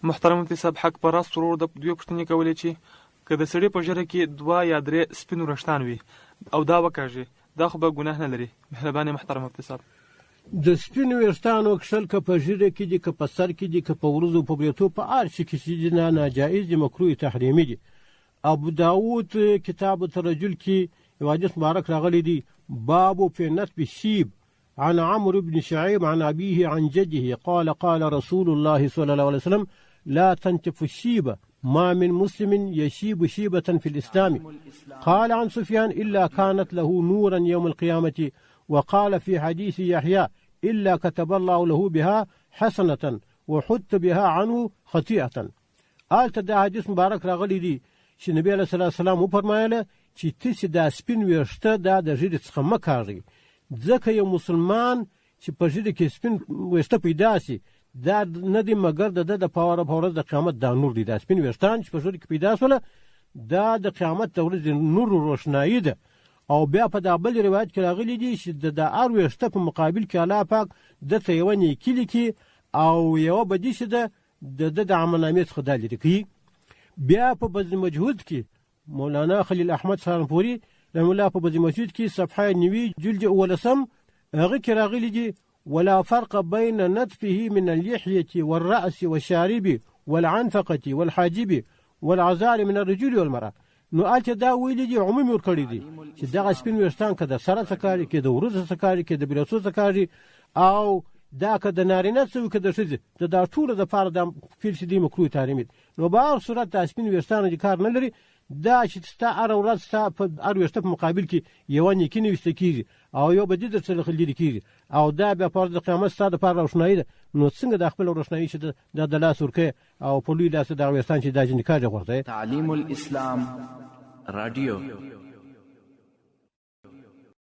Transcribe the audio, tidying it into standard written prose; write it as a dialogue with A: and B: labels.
A: محترم مفتي صاحب، حق پرست ورور د دوی پوښتنې کولې چې که د سړي په ژره کې 2 یا 3 سپین وریښتان وي او دا وکاږي، دا خو به ګناه نه لري. مهرباني محترم مفتي صاحب.
B: د سپین وریښتانو کښل که په ژیره کې دي، که په سر کې دي، که په ورځو په بریتو، په هر شي کې چې دي نه ناجایز دي، مکروه تحریمي دي. ابو داود کتاب الترجل کې یو حدیث مبارک راغلی دی، باب فی نتب الشیب عن عمرو بن شعیب عن أبيه عن جده قال قال رسول الله صلى الله عليه وسلم لا تنتف الشيبة ما من مسلم يشيب شيبة في الإسلام. قال عن سفيان إلا كانت له نورا يوم القيامة. وقال في حديث يحيى إلا كتب الله له بها حسنة وحط بها عنه خطيئة. آلت دا حدیث مبارک راغلی دی چې نبی علیه الصلاة والسلام وفرمایله چې تاسې دا سپین ویښته دا د ژیرې څخه مه کاږئ، ځکه یو مسلمان چې په ژیرې کې سپین ویښته پیدا سي دا نه دی مګر د ده د په ورځ د قیامت دا نور دی. دا سپین ویښتان چې په ژیرې کې پیدا سوله دا د قیامت د ورځې نور روښنایي ده. او بیا په دا بل روایت کې راغلی دی چې د هر ویښته په مقابل کې الله پاک دته یوه نیکي لیکي او یوه بدي چې ده د ده د عملنامې څخه دا لرې کوي. بیا په بذل مجهود کې مولانا خلیل احمد سهارنپوري رحمه الله په بذل مجهود کې صفحه 9 جلد 18 هغه کې راغلی دی ولا فرق بين نتفه من اللحية والرأس والشارب والعنفقة والحاجب والعذار من الرجل والمرأة. نو آلته دا ویلی دی عمومي ورکړی دی چې دغه سپین ویښتان که د سره څه کاري، که د وروځو څه کاري، که د بریتو څه کاري، او دا که د نارینه څه وي که د ښځې د دا ټولو دپاره دا فعل چې دی مکروه تحریمي دی. نو په هر صورت دا سپین ویښتانو دې کار نه لري. دا چې ستا هره ورځ ستا په هر ویښته په مقابل کې یوه نیکي نویسته کېږي او یو بدي در څخه لرې کېږي او دا بیا په ورځ د قیامت ستا دپاره روښنایي ده. نو څنګه دا خپله روښنایي چې دا د لاس ورکوې او په لوی لاس دغه ویښتان چې دا جنکار یې غورځوې.
C: تعلیم الاسلام رادیو